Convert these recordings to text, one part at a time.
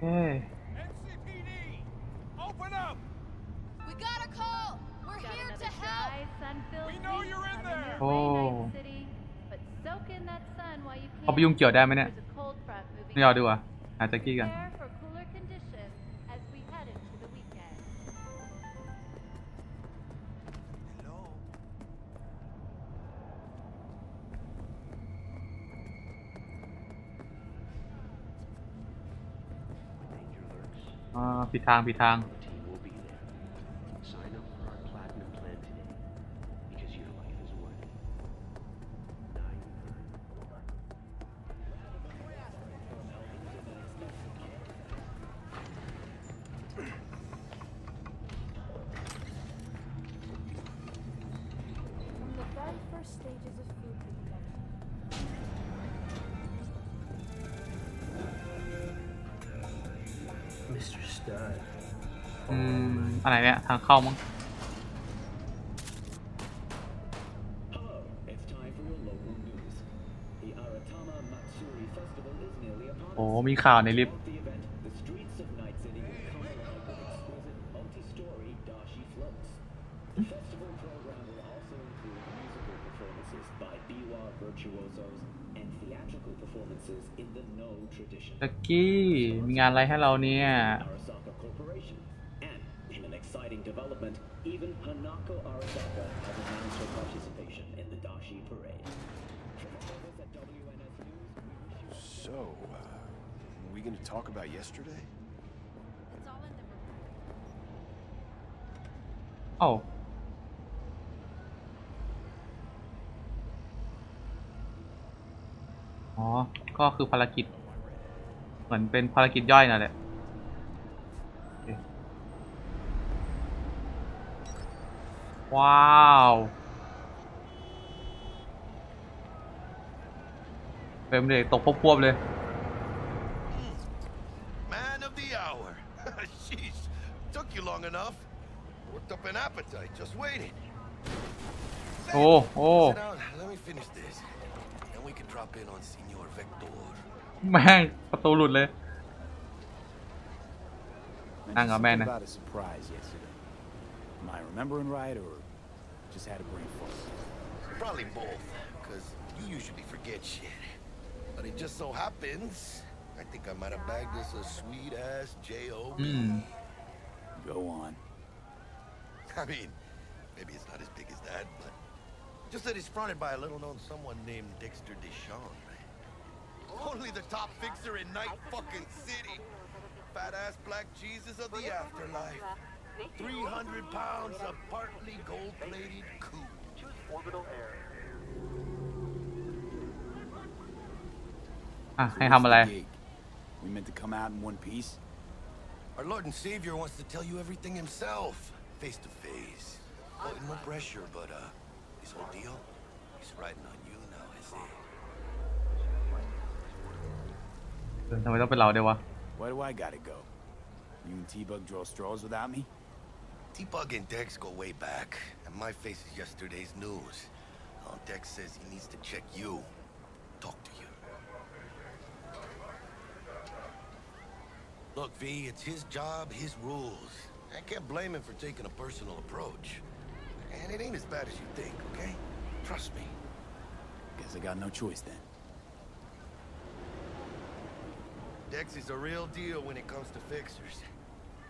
เฮ้ย NCPD, open up. We got a call. We're here to help. We know you're in there. โอ้เขาไปยุ่งเกี่ยวได้ไหมเนี่ยไม่เอาดีกว่าหาแจ็คกี้กัน ผิดทางผิดทางอะไรเนี่ยทางเข้ามั้งโอ้มีข่าวในลิฟต์ตะกี้มีงานอะไรให้เราเนี่ยdevelopment, even Hanako Arasaka has announced her participation in the Dashi Parade. So, are we going to talk about yesterday? It's all in the report. Oh. อ๋อ ก็คือภารกิจเหมือนเป็นภารกิจย่อยนั่นแหละว้าวเฟรมเรทตกพวบๆเลย Man of the hour. Sheesh, took you long enough. Worked up an appetite just waiting. โอ้โอ้ Sit down. Let me finish this. Then we can drop in on Senor Vector. แม่งประตูหลุดเลยนั่งกับแม่นะ About a surprise yesterday. Am I remembering right or just had a brain fart? Probably both, because you usually forget shit. But it just so happens, I think I might have bagged us a sweet-ass J.O.B. Go on. I mean, maybe it's not as big as that, but just that it's fronted by a little-known someone named Dexter Deshawn. Only the top fixer in Night fucking City. Fat-ass black Jesus of the afterlife. 300 pounds of partly gold-plated coup. Orbital air. ให้ทำอะไร We meant to come out in one piece. Our Lord and Savior wants to tell you everything himself, face to face. Oh, no pressure, but this whole deal, he's riding on you now, I say. ทำไมต้องเป็นเราด้วยวะ Why do I gotta go? You and T-Bug draw straws without me? T-Bug and Dex go way back, and my face is yesterday's news. Dex says he needs to check you, talk to you. Look, V, it's his job, his rules. I can't blame him for taking a personal approach. And it ain't as bad as you think, okay? Trust me. Guess I got no choice then. Dex is a real deal when it comes to fixers.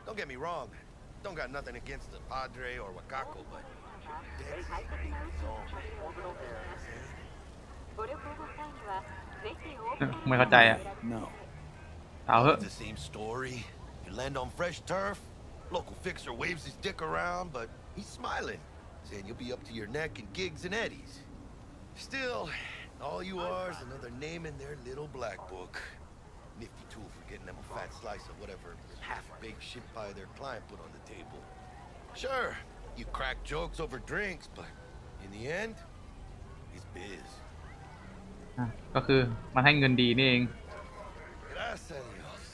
Don't get me wrong. Don't got nothing against the Padre or Wakako, but Dex is his own. ไม่เข้าใจอ่ะ No. เอาเหอะ It's the same story. You land on fresh turf. Local fixer waves his dick around, but he's smiling, saying you'll be up to your neck in gigs and eddies. Still, all you are is another name in their little black book. Nifty tool for getting them a fat slice of whatever half-baked shit pie their client put on the table. Sure, you crack jokes over drinks, but in the end, it's biz. ก็คือมันให้เงินดีนี่เอง Gracias a Dios.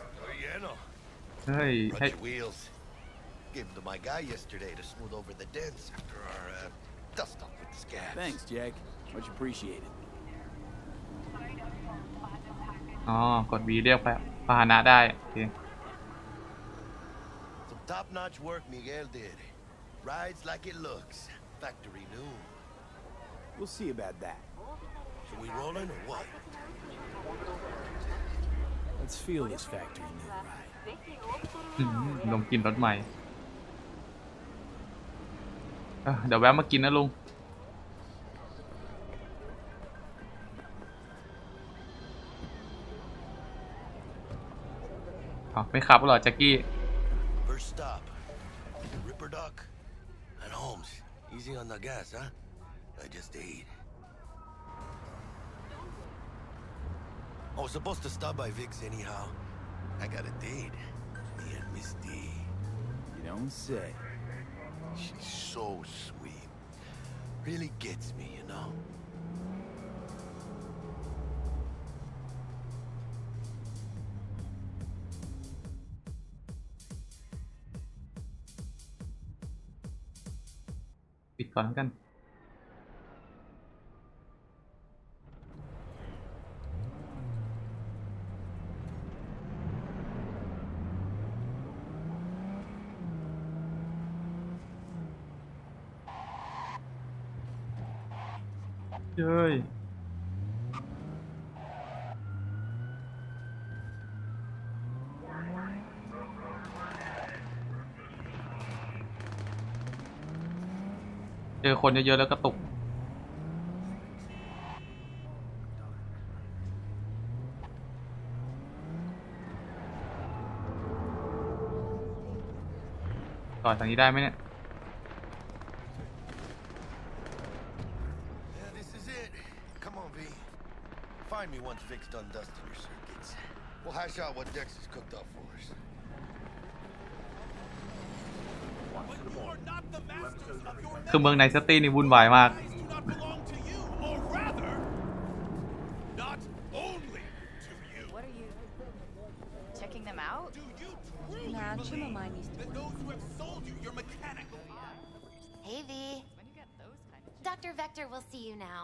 Estoy lleno. เฮ้ย Brought your wheels. Gave them to my guy yesterday to smooth over the dents after our dust-up with the scabs. Thanks, Jack. Much appreciated. อ๋อกด V เรียกไป พาหนะได้โอเค Some top-notch work Miguel did. Rides like it looks. Factory new. We'll see about that. So we rolling or what? Let's feel this factory new ride. ลงกินรถใหม่เดี๋ยวแวะมากินนะลุงไม่ขับหรอแจ็คกี้ First stop. Ripper Duck. And Holmes. Easy on the gas, huh? I just ate. I was supposed to stop by Vic's anyhow. I got a date. Me and Miss D. You don't say. She's so sweet. Really gets me, you know?ปิดก่อนแล้วกันเฮ้ยเจอคนเยอะๆแล้วกระตุกต่อทางนี้ได้ไหมเนี่ย Yeah, this is it. Come on, V. Find me once Vic's done dusting your circuits. We'll hash out what Dex has cooked up for us. But you are not the masters of your คือเมืองไนซิตี้นี่วุ่นวายมาก lives do not belong to you, or rather, not only to you. What are you checking them out? Do you truly Nah, believe Chimamani's that those who have sold you your mechanical Hey, V. When you get those kind of Dr. Vector will see you now.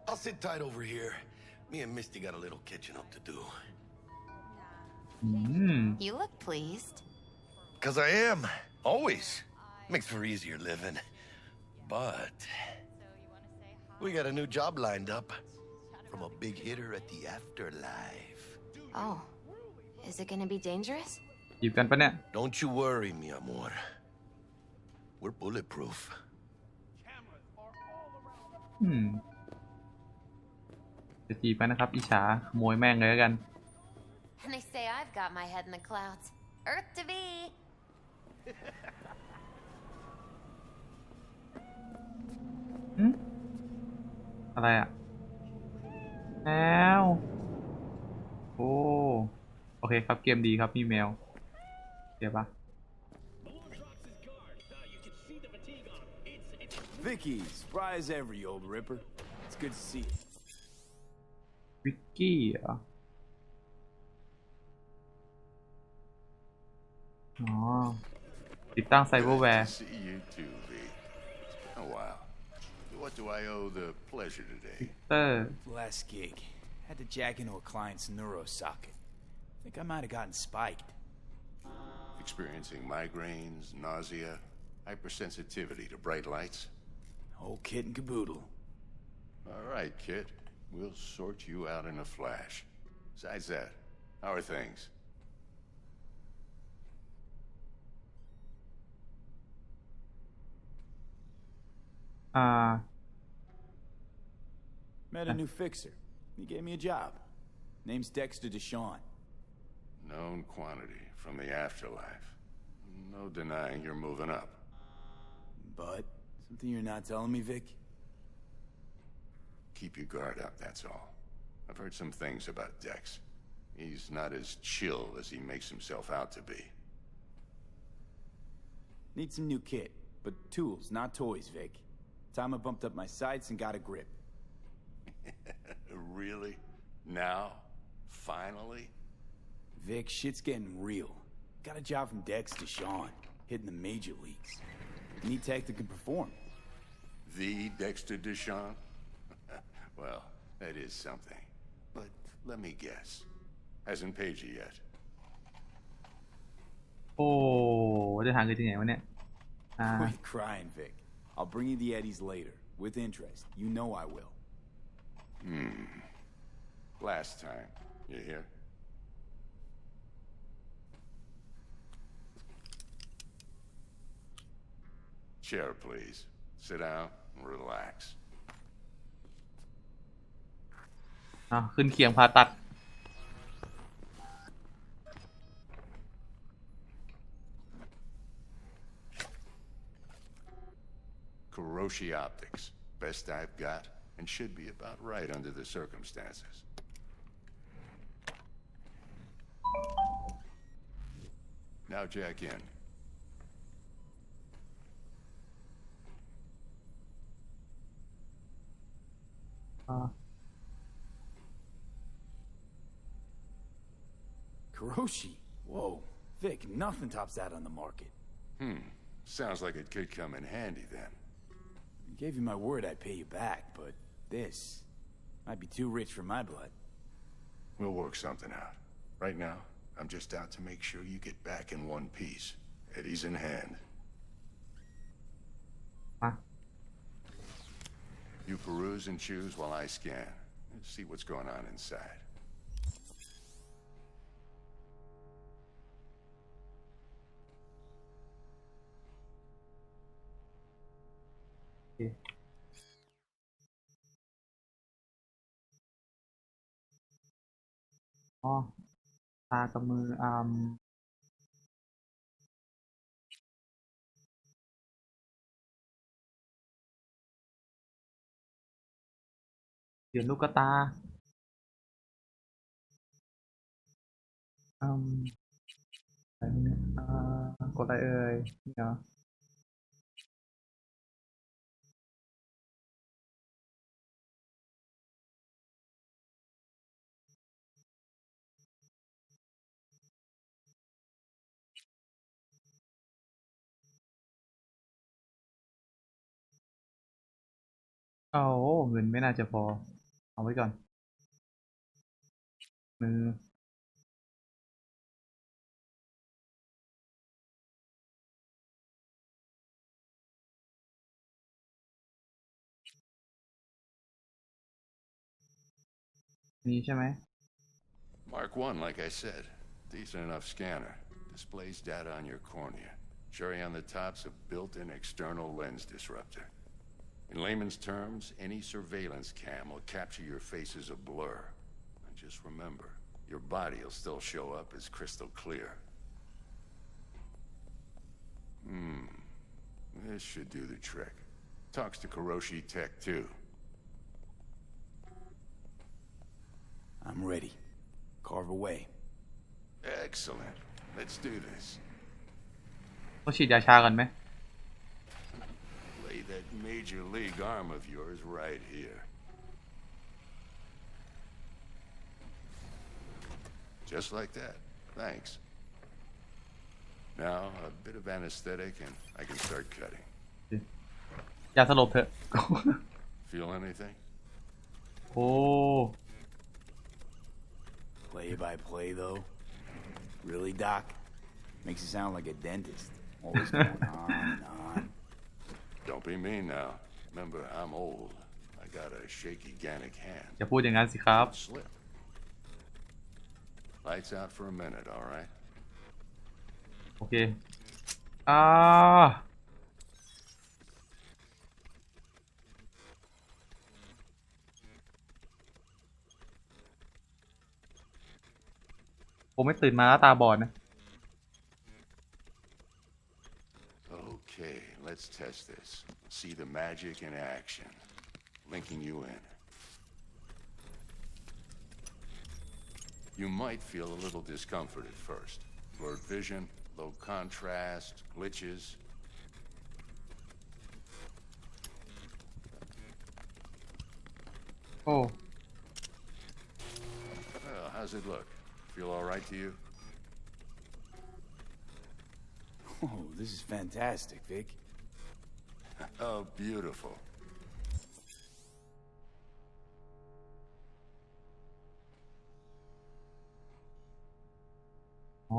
I'll sit tight over here. Me and Misty got a little catching up to do. อืม You look pleased. Cause I am. Always. Makes for easier living. But so you want to say hi? we got a new job lined up from a big hitter at the afterlife. Oh. Is it gonna be dangerous? จีบกันปะเนี่ย Don't you worry, mi amor. We're bulletproof. cameras are all around. อืมจะจีบกันนะครับอิจฉาขโมยแม่งเลยแล้วกัน And they say I've got my head in the clouds. Earth to be. อะไรอ่ะแล้วโอ้โอเคครับเกมดีครับมีแมวเดี๋ยวปะ Vicky, spry as ever, you old ripper. It's good to see you. วิกกี้เหรออ๋อติดตั้งไซเบอร์แวร์ Good to see you too, V. It's been a while. What do I owe the pleasure today? เตอร์ Last gig. Had to jack into a client's neuro socket. Think I might have gotten spiked. Experiencing migraines, nausea, hypersensitivity to bright lights? Whole kit and caboodle. All right, kid. We'll sort you out in a flash. Besides that, how are things? Met a new fixer. He gave me a job. Name's Dexter Deshawn. Known quantity from the afterlife. No denying you're moving up. But something you're not telling me, Vic? Keep your guard up, that's all. I've heard some things about Dex. He's not as chill as he makes himself out to be. Need some new kit, but tools, not toys, Vic. Time I bumped up my sights and got a grip. Really? Now? Finally? Vic, shit's getting real. Got a job from Dex to Sean, hitting the major leagues. Need tech that can perform. The Dexter Deshawn? Well, that is something. But let me guess. Hasn't paid you yet. โอ้จะหาเงินที่ไหนวะเนี่ยQuit crying, Vic. I'll bring you the eddies later, with interest. You know I will. Last time. You hear? Chair, please. Sit down and relax. ขึ้นเคียงผ่าตัด Kuroshi Optics. Best I've got, and should be about right under the circumstances. Now jack in. Kuroshi? Whoa. Vic, nothing tops that on the market. Sounds like it could come in handy then. I gave you my word I'd pay you back, but this might be too rich for my blood. We'll work something out. Right now, I'm just out to make sure you get back in one piece. Eddie's in hand. You peruse and choose while I scan. Let's see what's going on inside. Okay. อ๋อตากับมือเดี๋ยวลูกตาอะไรเนี่ยกดอะไรเอ่ยนี่เหรอเอาเงินไม่น่าจะพอเอาไว้ก่อนมือนี้ใช่ไหม Mark 1, like I said. Decent enough scanner. Displays data on your cornea. Cherry on the top's a built-in external lens disruptor. In layman's terms, any surveillance cam will capture your face as a blur. And just remember, your body will still show up as crystal clear. This should do the trick. Talks to Kuroshi Tech, too. I'm ready. Carve away. Excellent. Let's do this. เขาฉีดยาชากันไหม Lay that major league arm of yours right here. Just like that. Thanks. Now, a bit of anesthetic and I can start cutting. ยาสลบเถอะ Feel anything? โอ้ Play by play, though. Really, Doc? Makes you sound like a dentist. Always going on and on. Don't be mean now. Remember, I'm old. I got a shaky Gannic hand. อย่าพูดอย่างนั้นสิครับ Slip. Lights out for a minute, all right? โอเคผมไม่ตื่นมาแล้วตาบอดนะ Okay, let's test this. See the magic in action. Linking you in. You might feel a little discomfort at first. Blurred vision, low contrast, glitches. Oh. Well, how's it look? Feel all right to you? Oh, this is fantastic, Vic. Oh, beautiful.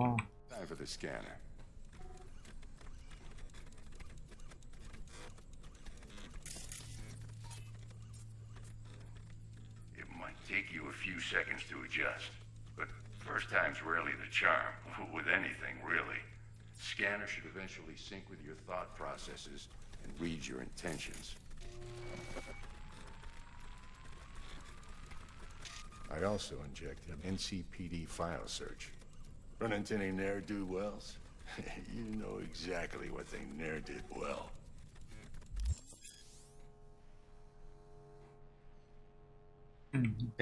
Time for the scanner. It might take you a few seconds to adjust, but first time's rarely the charm, with anything, really. Scanner should eventually sync with your thought processes and read your intentions. I also injected an NCPD file search. Run into any ne'er-do-wells? You know exactly what they ne'er did well. โอเค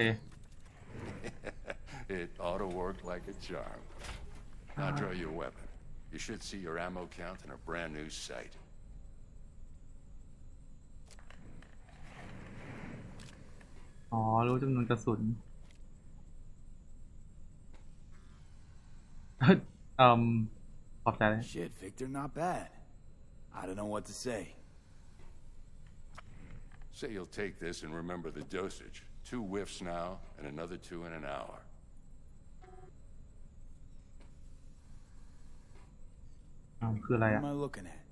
It ought to work like a charm. Now draw your weapon. You should see your ammo count in a brand new sight. อ๋อรู้จำนวนกระสุน ขอบใจเลย Shit, Victor, not bad. I don't know what to say. Say you'll take this and remember the dosage. 2 whiffs now, and another 2 in an hour. คืออะไร What อ่ะ am I looking at?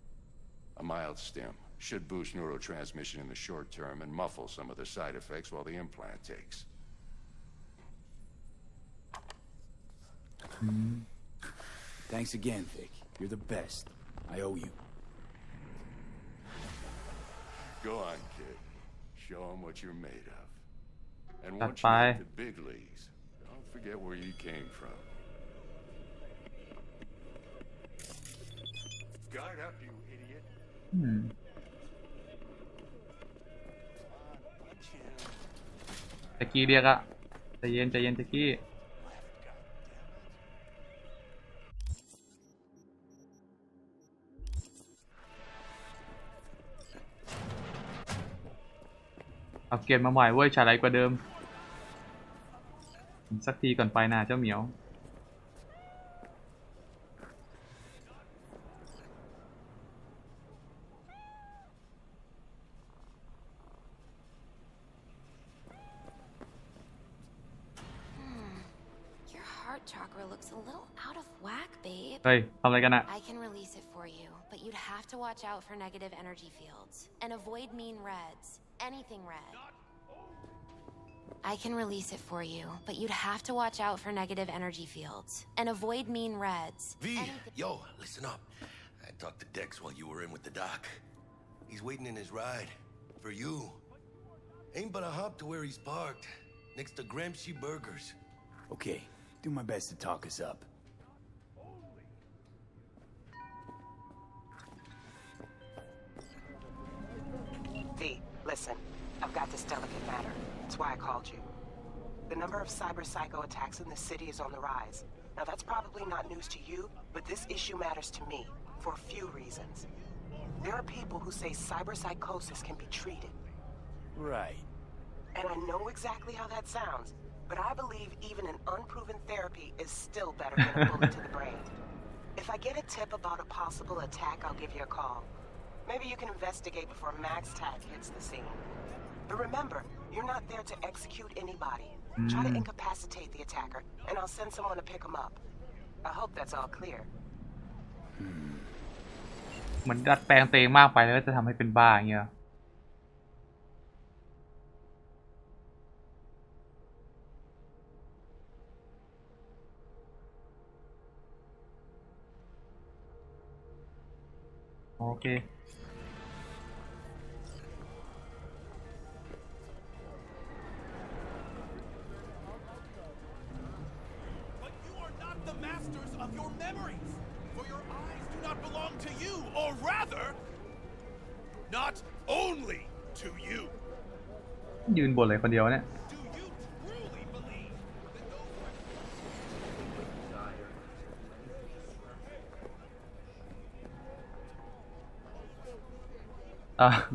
A mild stim. Should boost neurotransmission in the short term and muffle some of the side effects while the implant takes. Thanks again, Vic. You're the best. I owe you. Go on, kid. Show 'em what you're made of. And That's once you fine. hit the big leagues, don't forget where you came from. Guard up, you idiot. แจ็กกี้เรียกอะใจเย็นใจเย็นแจ็กกี้ เอาเกมมาใหม่เว้ยฉายไรกว่าเดิม สักทีก่อนไปนะเจ้าเหมียว Your heart chakra looks a little out of whack, babe. เฮ้ยทำอะไรกันอะ I can release it for you, but you'd have to watch out for negative energy fields and avoid mean reds. Anything red. I can release it for you, but you'd have to watch out for negative energy fields and avoid mean reds. V, Anything- yo, listen up. I talked to Dex while you were in with the doc. He's waiting in his ride. For you. Ain't but a hop to where he's parked. Next to Gramsci Burgers. Okay, do my best to talk us up. V, listen. I've got this delicate matter. That's why I called you. The number of cyber psycho attacks in the city is on the rise. Now that's probably not news to you, but this issue matters to me for a few reasons. There are people who say cyber psychosis can be treated. Right. And I know exactly how that sounds, but I believe even an unproven therapy is still better than a bullet to the brain. If I get a tip about a possible attack, I'll give you a call. Maybe you can investigate before Max Tag hits the scene. But remember, you're not there to execute anybody. Try to incapacitate the attacker, and I'll send someone to pick him up. I hope that's all clear. เหมือนดัดแปลงตัวเองมากไปแล้วก็จะทำให้เป็นบ้าอย่างเงี้ย โอเค But you are not the masters of your memories, for your eyes do not belong to you, or rather, not only to you. ยืนบ่นเลยคนเดียวเนี่ย Do you truly believe that those were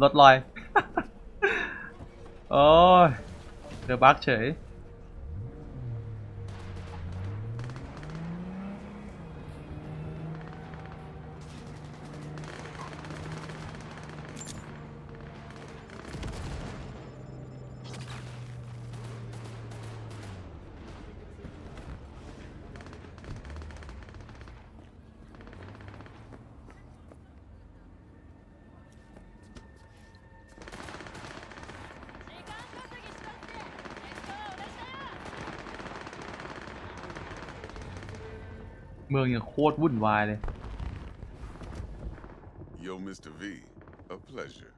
รถลอย โอ้ยเดือบักเฉย เมืองยังโคตรวุ่นวายเลย Yo, Mr. V, a pleasure.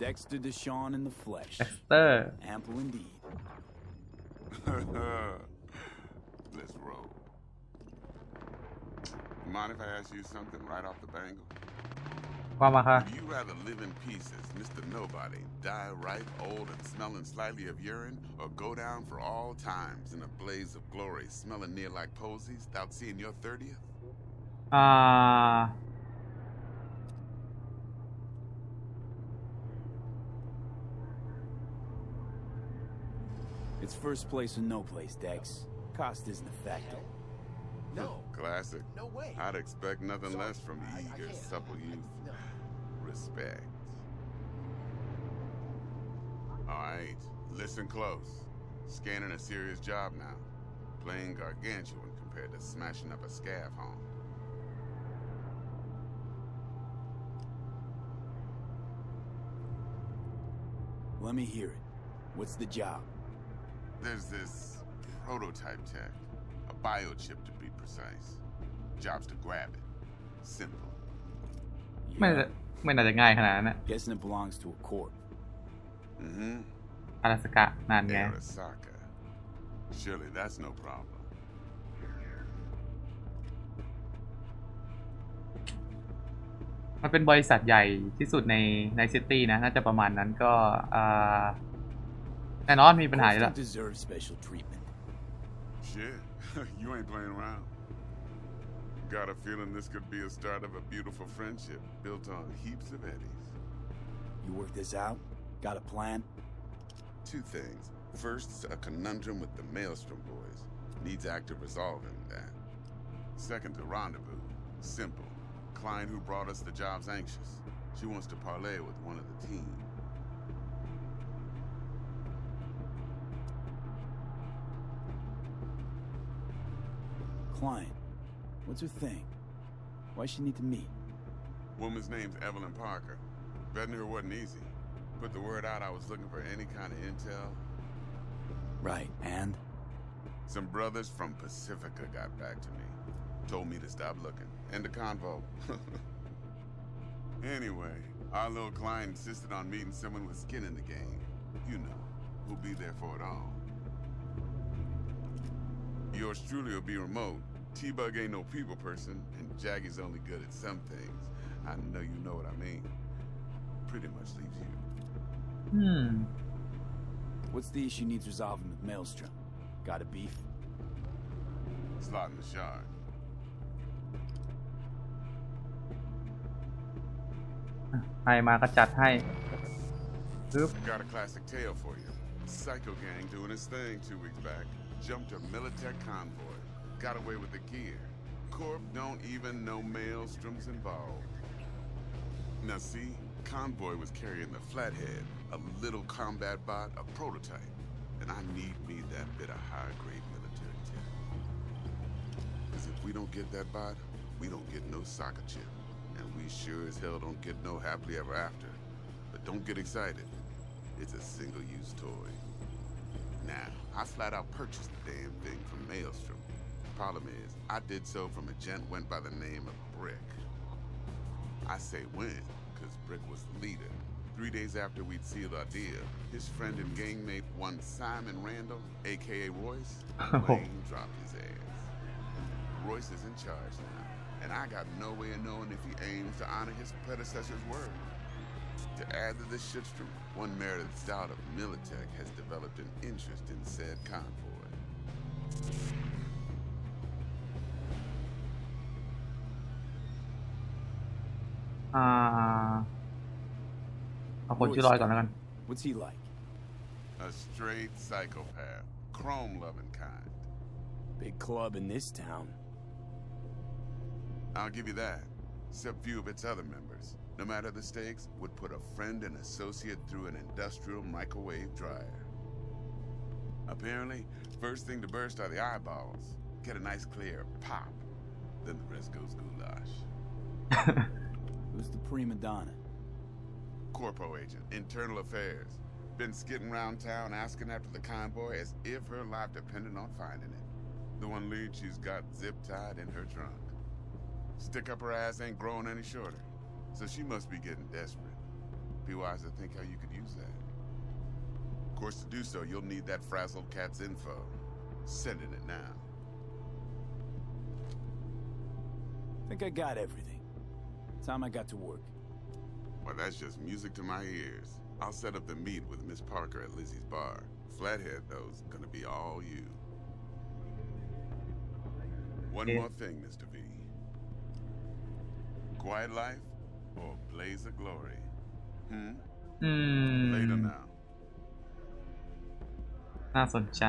Dexter Deshawn in the flesh. เด็กสเตอร์ Ample indeed. Let's roll. Mind if I ask you something right off the bangle? ว่ามาค่ะ Would you rather live in pieces, Mr. Nobody, die ripe, old, and smelling slightly of urine, or go down for all times in a blaze of glory, smelling near like posies, without seeing your 30th? อ่า It's first place or no place, Dex. Cost isn't a factor. No. Classic. No way. I'd expect nothing Sorry, less from I eager, can't. supple youth. No. Respect. All right, listen close. Scanning a serious job now. Playing gargantuan compared to smashing up a scav home. Let me hear it. What's the job? There's this prototype tech, a biochip to be precise. Job's to grab it. Simple. ไม่น่าจะง่ายขนาดนั้นนะ Guessing it belongs to a corp. Mm-hmm. อาราสกะนานไง Arasaka. Surely that's no problem. มันเป็นบริษัทใหญ่ที่สุดในซิตี้นะ น่าจะประมาณนั้นก็แน่นอนมีปัญหาอยู่แล้ว Corps don't deserve special treatment. Shit, you ain't playing around. Got a feeling this could be a start of a beautiful friendship built on heaps of eddies. You work this out? Got a plan? Two things. First, a conundrum with the Maelstrom boys. Needs active resolving that. Second, a rendezvous. Simple. Client who brought us the job's anxious. She wants to parlay with one of the team. Client. What's her thing? Why she need to meet? Woman's name's Evelyn Parker. Betting her wasn't easy. Put the word out I was looking for any kind of intel. Right, and? Some brothers from Pacifica got back to me. Told me to stop looking. End the convo. Anyway, our little client insisted on meeting someone with skin in the game. You know, who'll be there for it all. Yours truly will be remote. T-Bug ain't no people person, and Jaggy's only good at some things. I know you know what I mean. Pretty much leaves you. What's the issue needs resolving with Maelstrom? Got a beef? Slot in the shard. Haiมาก็จัดให้ปึ๊บ Got a classic tale for you. Psycho gang doing his thing 2 weeks back. Jumped a Militech convoy. Got away with the gear. Corp don't even know Maelstrom's involved. Now see, convoy was carrying the Flathead, a little combat bot, a prototype. And I need me that bit of high-grade military tech. Because if we don't get that bot, we don't get no soccer chip. And we sure as hell don't get no happily ever after. But don't get excited. It's a single-use toy. Now, I flat out purchased the damn thing from Maelstrom. Problem is, I did so from a gent went by the name of Brick. I say when, because Brick was the leader. 3 days after we'd sealed our deal, his friend and gangmate, one Simon Randall, aka Royce, plain dropped his ass. Royce is in charge now, and I got no way of knowing if he aims to honor his predecessor's word. To add to this shitstorm, one merited stout of Militech has developed an interest in said convoy. เอาคนชื่อรอยก่อนแล้วกัน What's he like? A straight psychopath, chrome-loving kind. Big club in this town. I'll give you that. Except few of its other members, no matter the stakes, would put a friend and associate through an industrial microwave dryer. Apparently, first thing to burst are the eyeballs. Get a nice clear pop. Then the rest goes goulash. Who's the prima donna? Corpo agent, internal affairs. Been skidding around town asking after the convoy as if her life depended on finding it. The one lead she's got zip-tied in her trunk. Stick up her ass ain't growing any shorter, so she must be getting desperate. Be wise to think how you could use that. Of course, to do so, you'll need that frazzled cat's info. Sending it now. I think I got everything. Time I got to work. Well, that's just music to my ears. I'll set up the meet with Miss Parker at Lizzie's bar. Flathead, though's gonna be all you. One more thing, Mr. V. Quiet life or blaze of glory? Later now. น่าสนใจ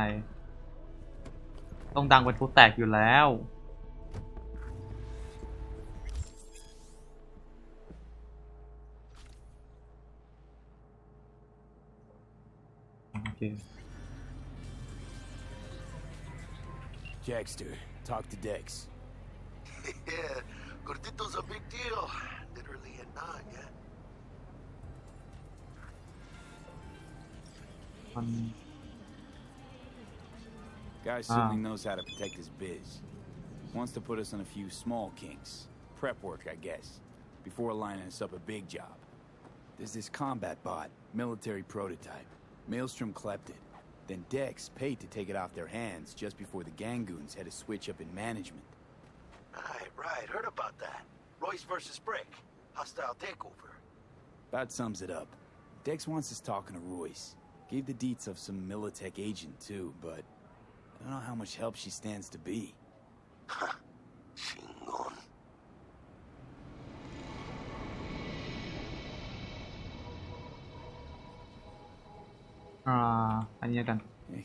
ต้องดังเป็นพลุแตกอยู่แล้วโอเค Jackster, talk to Dex. Yeah, Gordito's a big deal. Literally a nod, yeah. มัน Guy certainly knows how to protect his biz. Wants to put us on a few small kinks. Prep work, I guess. Before lining us up a big job. There's this combat bot, military prototype. Maelstrom clept it. Then Dex paid to take it off their hands just before the Gangoons had a switch up in management. Right. Heard about that. Royce versus Brick. Hostile takeover. About sums it up. Dex wants us talking to Royce. Gave the deets of some Militech agent too, but I don't know how much help she stands to be. Chingon.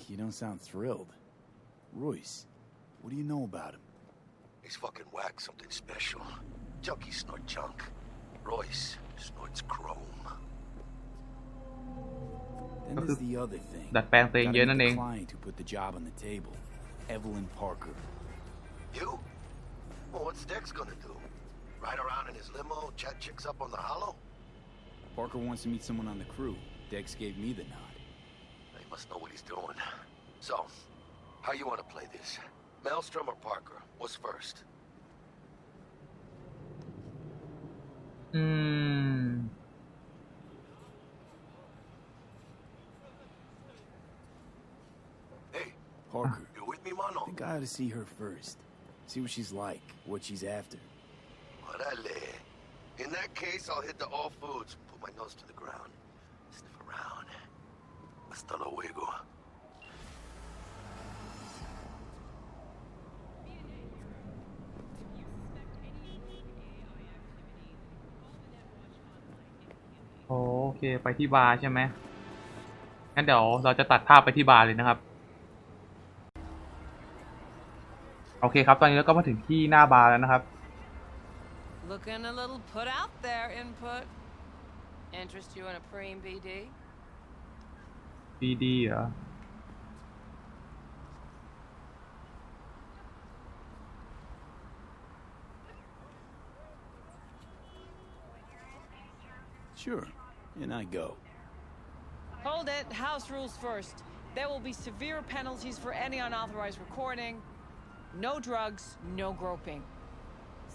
You don't sound thrilled. Royce, what do you know about him? He's fucking whack, something special. Junkies snort junk. Royce snorts chrome. Then there's the other thing. ดัดแปลงตัวเองเยอะนั่นเอง The client who put the job on the table, Evelyn Parker. You? Well, what's Dex gonna do? Ride around in his limo, chat chicks up on the hollow? Parker wants to meet someone on the crew. Dex gave me the nod. He must know what he's doing. So, how you want to play this? Maelstrom or Parker? What's first? Hey, Parker. You with me, mano? I think I ought to see her first. See what she's like, what she's after. Orale. In that case, I'll hit the all foods, put my nose to the ground, sniff around. Hasta luego.โอเคไปที่บาร์ใช่ไหมงั้นเดี๋ยวเราจะตัดภาพไปที่บาร์เลยนะครับโอเคครับตอนนี้เราก็มาถึงที่หน้าบาร์แล้วนะครับ Looking a little put out there, input. Interest you in a preem BD? BD เหรอ Sure, and I go. Hold it. House rules first. There will be severe penalties for any unauthorized recording. No drugs, no groping.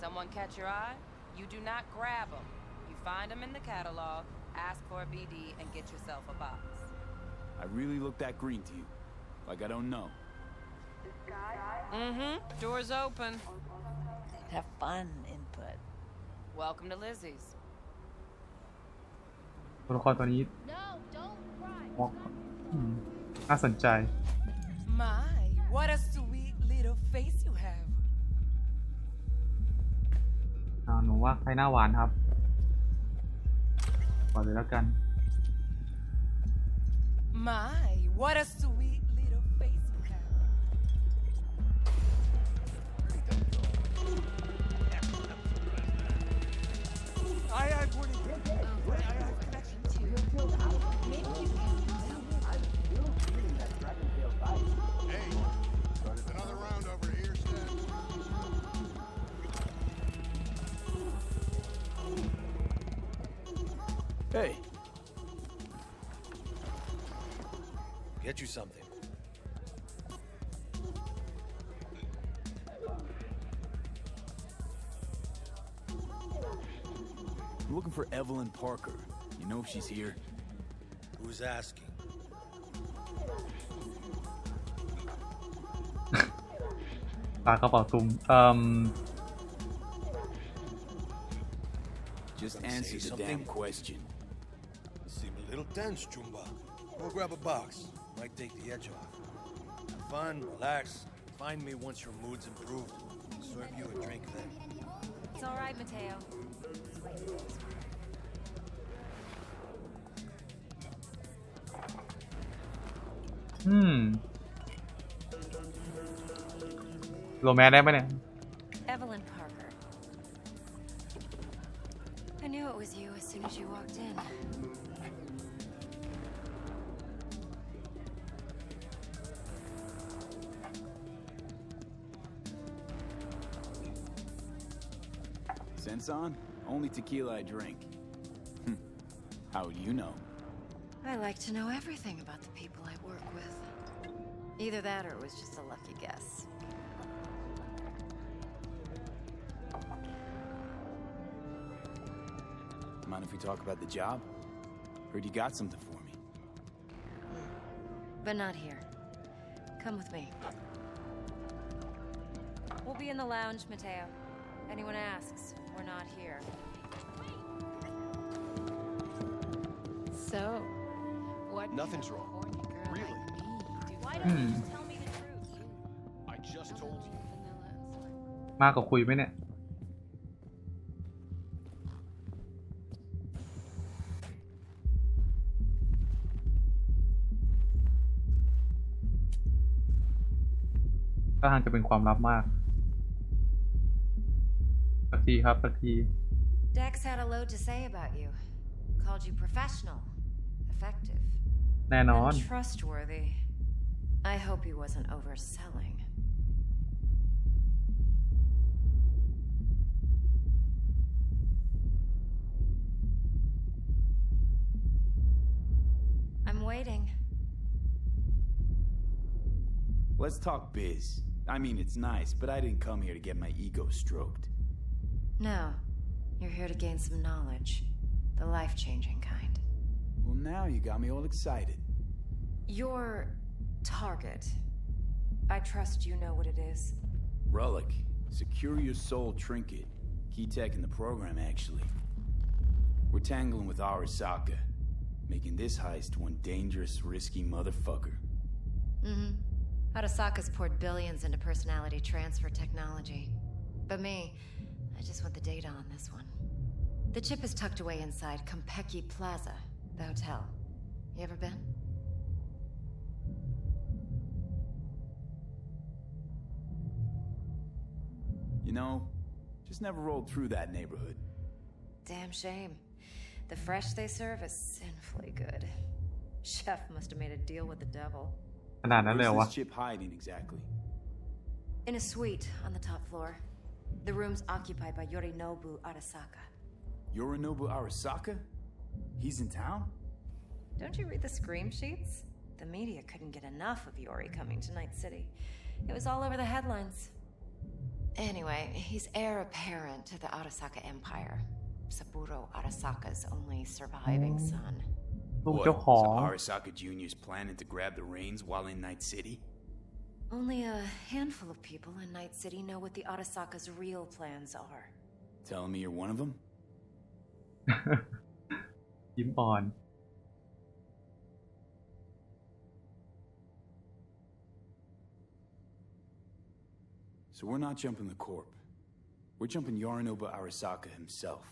Someone catch your eye? You do not grab them. You find them in the catalog, ask for a BD, and get yourself a box. I really look that green to you. Like I don't know. Doors open. Have fun, input. Welcome to Lizzie's. ตัวละครตัวนี้ No, don't cry. น่าสนใจ My, what a sweet little face you have. หนูว่าใครหน้าหวานครับก่อนเลยแล้วกัน My, what a sweet little face you have. I have connection to. Maybe you can. Hey, another round over here, Stan. Hey, Get you something. I'm looking for Evelyn Parker. You know if she's here? Who's asking? ปากระเป๋าตุงJust answer the damn question. Seem a little tense, Chumba. Go grab a box. Might take the edge off. Have fun, relax. Find me once your mood's improved. Serve you a drink then. It's all right, Mateo. โรแมนได้ไหมเนี่ย Evelyn Parker. I knew it was you as soon as you walked in. Sense on? Only tequila I drink. How would you know? I like to know everything about the people I work with. Either that or it was just a lucky guess. Mind if we talk about the job? Heard you got something for me. But not here. Come with me. We'll be in the lounge, Mateo. Anyone asks, we're not here. So, what? Nothing's wrong. Really? Why don't you just tell me the truth? I just told you. มากกว่าคุยไหมเนี่ยถ้าทางจะเป็นความลับมากสักทีครับสักที Dex had a load to say about you. Called you professional, effective, แน่นอน and trustworthy. I hope he wasn't overselling. I'm waiting. Let's talk biz. I mean, it's nice, but I didn't come here to get my ego stroked. No, you're here to gain some knowledge. The life-changing kind. Well, now you got me all excited. Your target. I trust you know what it is. Relic. Secure your soul trinket. Key tech in the program, actually. We're tangling with Arasaka, making this heist one dangerous, risky motherfucker. Mm-hmm. Arasaka's poured billions into personality transfer technology. But me, I just want the data on this one. The chip is tucked away inside Kompeki Plaza, the hotel. You ever been? You know, just never rolled through that neighborhood. Damn shame. The fresh they serve is sinfully good. Chef must have made a deal with the devil. ขนาดนั้นเลยเหรอวะ Where's this chip hiding exactly? In a suite on the top floor. The room's occupied by Yorinobu Arasaka. Yorinobu Arasaka? He's in town? Don't you read the scream sheets? The media couldn't get enough of Yori coming to Night City. It was all over the headlines. Anyway, he's heir apparent to the Arasaka Empire. Saburo Arasaka's only surviving son. ลูก What, เจ้าของ so Arasaka Jr.'s planning to grab the reins while in Night City? Only a handful of people in Night City know what the Arasaka's real plans are. Telling me you're one of them? ยิ้มอ่อน So we're not jumping the corp. We're jumping Yorinobu Arasaka himself.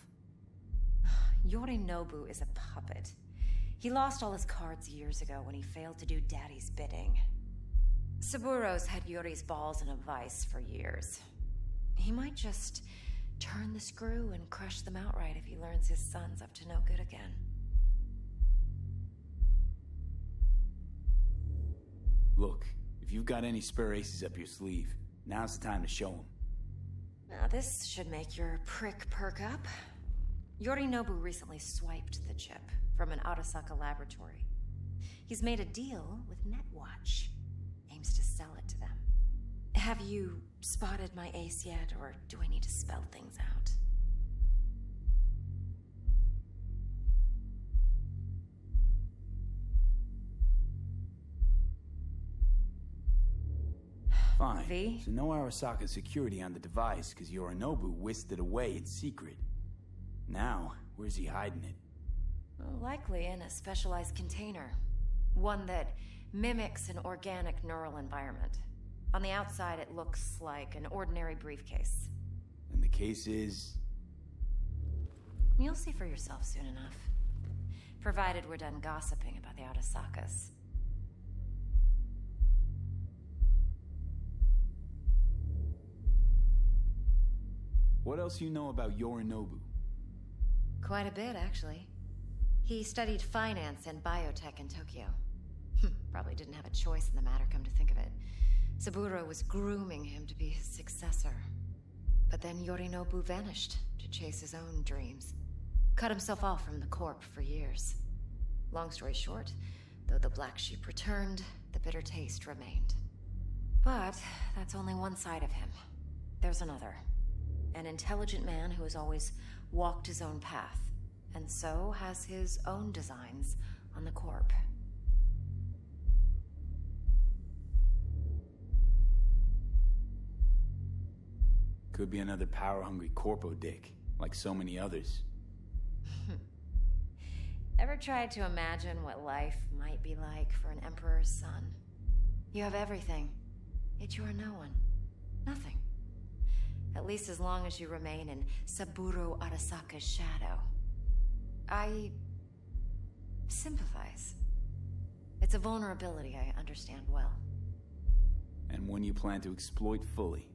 Yorinobu is a puppet. He lost all his cards years ago when he failed to do Daddy's bidding. Saburo's had Yori's balls in a vice for years. He might just turn the screw and crush them outright if he learns his son's up to no good again. Look, if you've got any spare aces up your sleeve, now's the time to show them. Now this should make your prick perk up. Yorinobu recently swiped the chip from an Arasaka laboratory. He's made a deal with Netwatch. Aims to sell it to them. Have you spotted my ace yet, or do I need to spell things out? Fine. V? So no Arasaka security on the device because Yorinobu whisked it away in secret. Now, where's he hiding it? Well, likely in a specialized container. One that mimics an organic neural environment. On the outside, it looks like an ordinary briefcase. And the case is... You'll see for yourself soon enough. Provided we're done gossiping about the Arasakas. What else you know about Yorinobu? Quite a bit, actually. He studied finance and biotech in Tokyo. Probably didn't have a choice in the matter, come to think of it. Saburo was grooming him to be his successor. But then Yorinobu vanished to chase his own dreams. Cut himself off from the Corp for years. Long story short, though the black sheep returned, the bitter taste remained. But that's only one side of him. There's another. An intelligent man who has always walked his own path, and so has his own designs on the Corp. Could be another power-hungry corpo dick, like so many others. Ever tried to imagine what life might be like for an emperor's son? You have everything, yet you are no one. Nothing. At least as long as you remain in Saburo Arasaka's shadow. I sympathize. It's a vulnerability I understand well. And one you plan to exploit fully.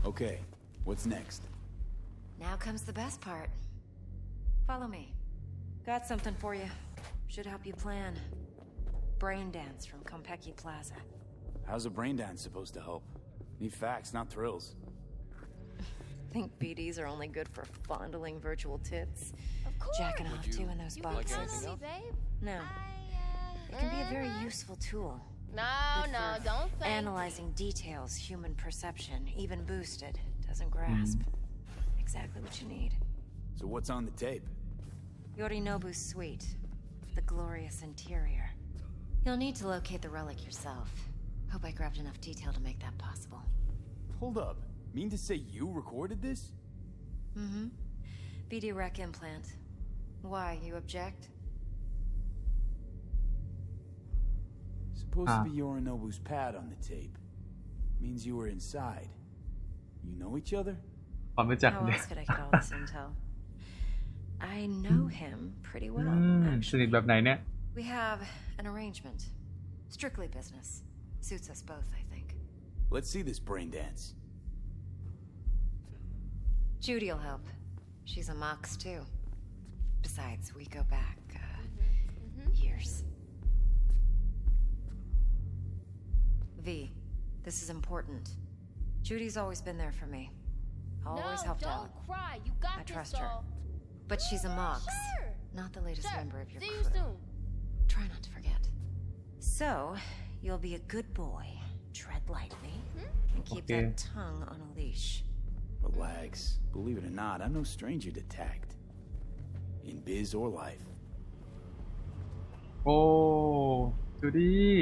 Okay, what's next? Now comes the best part. Follow me. Got something for you. Should help you plan. Brain dance from Konpeki Plaza. How's a brain dance supposed to help? Need facts, not thrills. Think BDs are only good for fondling virtual tits? Of course. Jacking off too in those You boxes. can count on me, babe. No. It can be a very useful tool. No, Good no, for don't think. analyzing details, human perception, even boosted, doesn't grasp. Exactly what you need. So what's on the tape? Yorinobu's suite. The glorious interior. You'll need to locate the relic yourself. Hope I grabbed enough detail to make that possible. Hold up. Mean to say you recorded this? Mm-hmm. BD rec implant. Why, you object? Supposed to be Yorinobu's pad on the tape. Means you were inside. You know each other? ความรู้จัก How เนี่ย else could I get all this intel? I know him pretty well, สนิทแบบไหนเนี่ย We have an arrangement. Strictly business. Suits us both, I think. Let's see this brain dance. Judy'll help. She's a mox, too. Besides, we go back, years. V, this is important. Judy's always been there for me. Always No, helped don't out. cry. You got I this, trust her. doll. But she's a mox. Sure. Not the latest Sure. member of your See crew. you soon. Try not to forget. So, you'll be a good boy. Tread lightly. And keep Okay. that tongue on a leash. Relax. Believe it or not, I'm no stranger to tact. In biz or life. โอ้จูดี้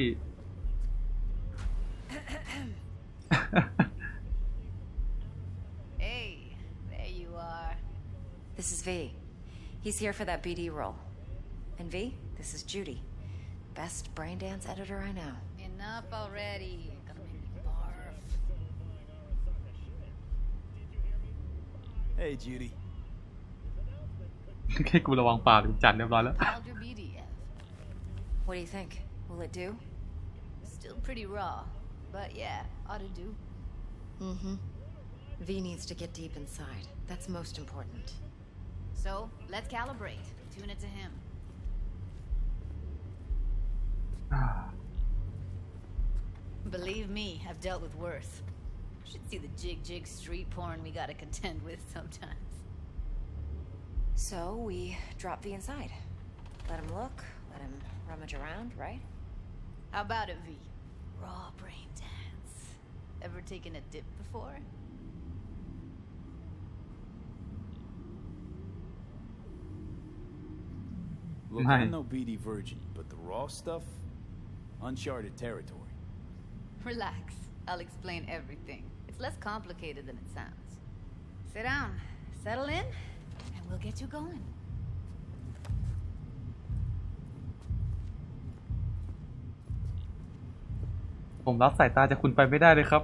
Hey, there you are. This is V. He's here for that BD role. And V, this is Judy. Best brain dance editor I know. Enough already. Gonna make me barf. Hey, Judy. แค่กูระวังปากจัดเรียบร้อยแล้ว How'd your BDF? What do you think? Will it do? Still pretty raw, but yeah, ought to do. Mm-hmm. V needs to get deep inside. That's most important. So, let's calibrate. Tune it to him. Believe me, I've dealt with worse. Should see the jig street porn we gotta contend with sometimes. So, we drop V inside. Let him look, let him rummage around, right? How about it, V? Raw brain dance. Ever taken a dip before? Look, I'm no BD virgin, but the raw stuff, uncharted territory. Relax. I'll explain everything. It's less complicated than it sounds. Sit down, settle in, and we'll get you going. ผมรับสายตาจากคุณไปไม่ได้เลยครับ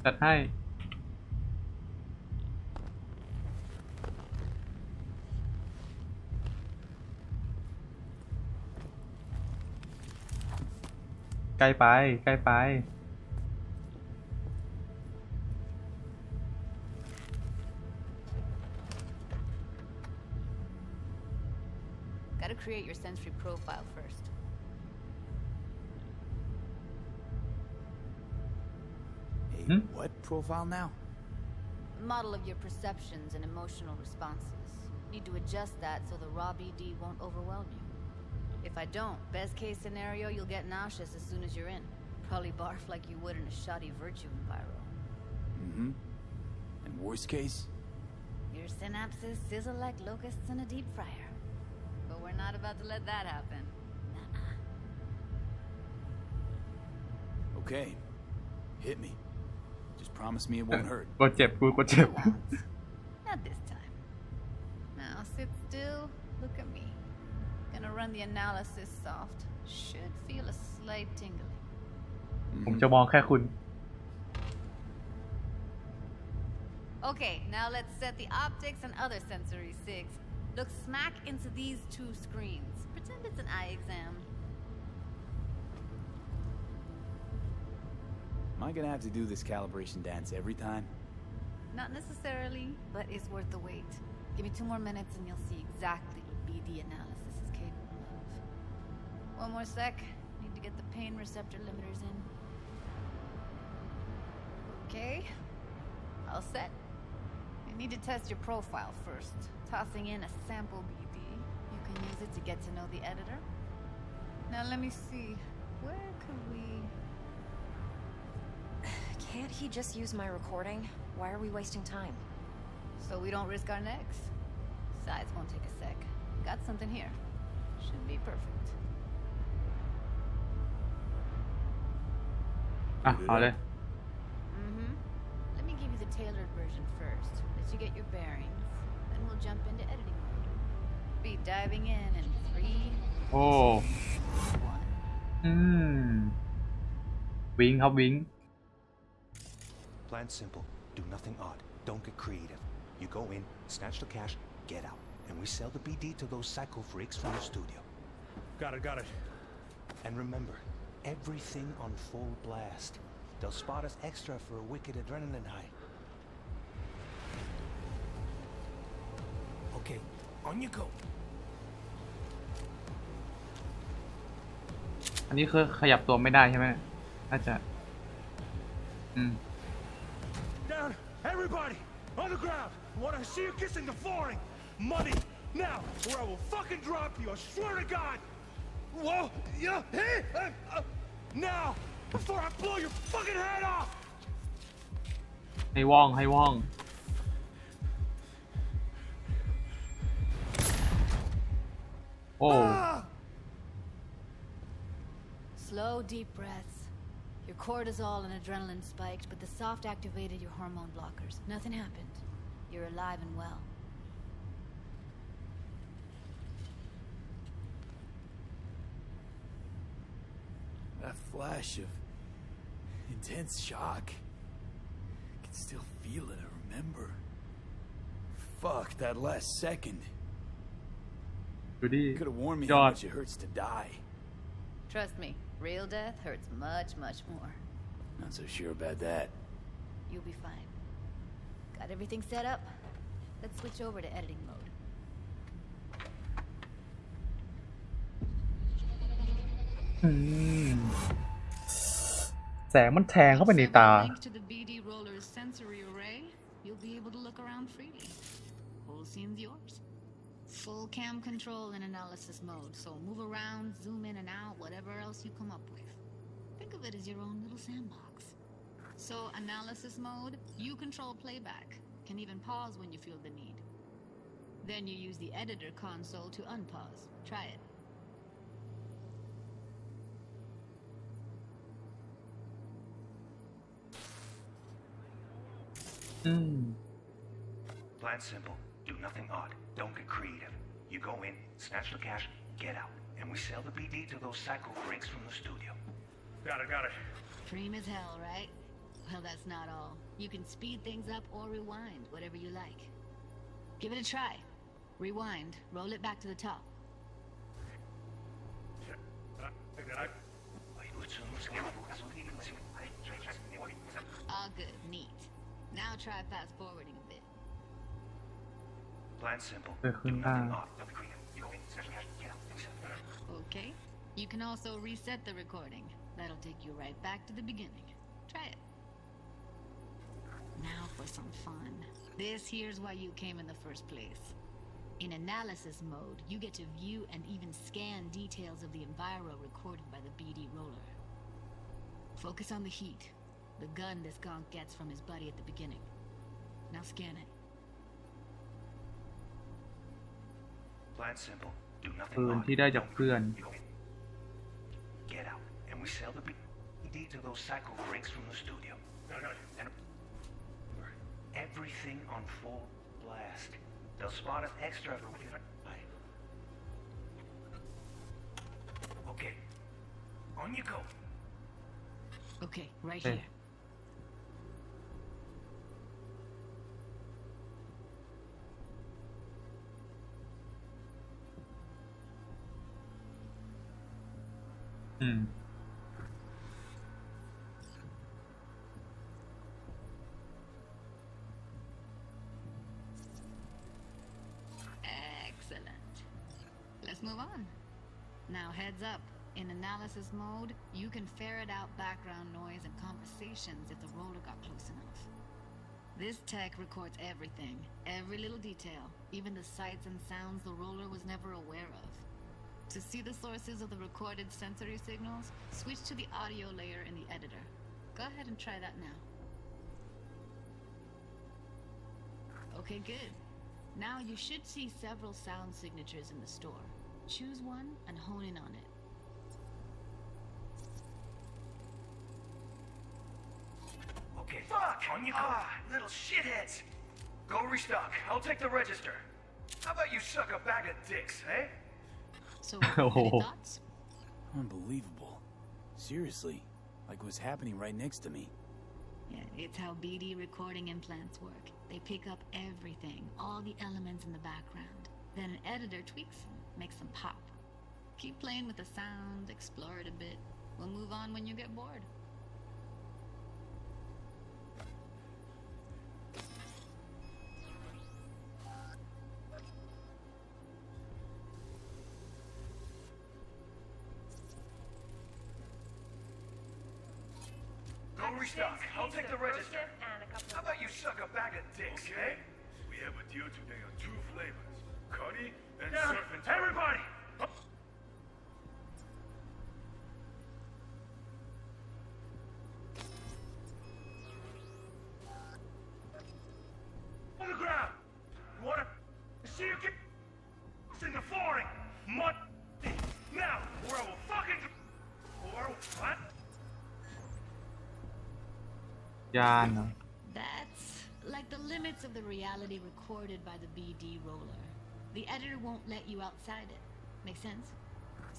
จัดให้ใกล้ไปใกล้ไป Gotta create your sensory profile first. What profile now? Model of your perceptions and emotional responses. Need to adjust that so the raw BD won't overwhelm you. If I don't, best case scenario, you'll get nauseous as soon as you're in. Probably barf like you would in a shoddy virtue enviro. Mm-hmm. And worst case? Your synapses sizzle like locusts in a deep fryer. But we're not about to let that happen. Nuh-uh. Okay. Hit me. Just promise me it won't hurt. กดเจ็บกูกดเจ็บ Not this time. Now sit still, look at me. Gonna run the analysis soft. Should feel a slight tingling. ผมจะมองแค่คุณ Okay, now let's set the optics and other sensory sigs. Look smack into these two screens. Pretend it's an eye exam. Am I gonna have to do this calibration dance every time? Not necessarily, but it's worth the wait. Give me 2 more minutes and you'll see exactly what BD analysis is capable of. One more sec. Need to get the pain receptor limiters in. Okay. All set. You need to test your profile first. Tossing in a sample BD. You can use it to get to know the editor. Now let me see. Where could we... Can't he just use my recording? Why are we wasting time? So we don't risk our necks. Sides won't take a sec. Got something here. Should be perfect. อ่ะเอาเลย Mm-hmm. Let me give you the tailored version first. Let you get your bearings. Then we'll jump into editing mode. Be diving in 3, โอ้ 1. วิงครับวิง Plan simple. Do nothing odd. Don't get creative. You go in, snatch the cash, get out. And we sell the BD to those psycho freaks from the studio. Got it. And remember, everything on full blast. They'll spot us extra for a wicked adrenaline high. Okay, on you go. อันนี้คือขยับตัวไม่ได้ใช่ไหมน่าจะDown, everybody, on the ground. Want to see you kissing the flooring. Money, now, or I will fucking drop you. I swear to God. Whoa, yeah, hey, now, before I blow your fucking head off. ให้ว่องให้ว่องโอ้ Slow, deep breaths. Your cortisol and adrenaline spiked, but the soft activated your hormone blockers. Nothing happened. You're alive and well. That flash of intense shock. I can still feel it, I remember. Fuck, that last second. ดูดิ Could have warned me ยอ how ด much it hurts to die. Trust me, real death hurts much, much more. Not so sure about that. You'll be fine. Got everything set up? Let's switch over to editing mode. แสงมันแทงเข้าไปในตา Thanks to the BD roller's sensory array, you'll be able to look around freely. Whole scene's yours. Full cam control in analysis mode, so move around, zoom in and out, whatever else you come up with. Think of it as your own little sandbox. So analysis mode, you control playback. Can even pause when you feel the need. Then you use the editor console to unpause. Try it. Plan simple. Do nothing odd. Don't get creative. You go in, snatch the cash, get out, and we sell the BD to those psycho freaks from the studio. Got it. Cream as hell, right? Well, that's not all. You can speed things up or rewind, whatever you like. Give it a try. Rewind, roll it back to the top. All good, neat. Now try fast forwarding a bit. Plan simple. เกิดขึ้น Do บ้าง nothing odd. Don't be creative. You go in, snatch the cash, get out, and we sell the Okay. You can also reset the recording. That'll take you right back to the beginning. Try it. Now for some fun. This here's why you came in the first place. In analysis mode, you get to view and even scan details of the enviro recorded by the BD roller. Focus on the heat, the gun this gonk gets from his buddy at the beginning. Now scan it. Plan simple. Do nothing ปืน odd. ที่ได้จากเพื่อน You go in, get out, and we sell the BD to those psycho freaks from the studio. And everything on full blast. They'll spot us extra for we can. Okay, on you go. Okay, right Hey. here. Excellent. Let's move on. Now heads up. In analysis mode, you can ferret out background noise and conversations if the roller got close enough. This tech records everything, every little detail, even the sights and sounds the roller was never aware of. To see the sources of the recorded sensory signals, switch to the audio layer in the editor. Go ahead and try that now. Okay, good. Now you should see several sound signatures in the store. Choose one and hone in on it. Okay, fuck! On you go! Little shitheads! Go restock. I'll take the register. How about you suck a bag of dicks, eh? So, any thoughts? Unbelievable. Seriously, like what's happening right next to me. Yeah, it's how BD recording implants work. They pick up everything, all the elements in the background. Then an editor tweaks them, makes them pop. Keep playing with the sound, explore it a bit. We'll move on when you get bored. Go restock. I'll take the register. How about you suck a bag of dicks, eh? We have a deal today on 2 flavors. Cuddy and surf and turf. Everybody! On the ground! Wanna see you get in the flooring? Mud! Now, or I will fucking... Or what? ยานเหรอ That's like the limits of the reality recorded by the BD roller. The editor won't let you outside it. Make sense?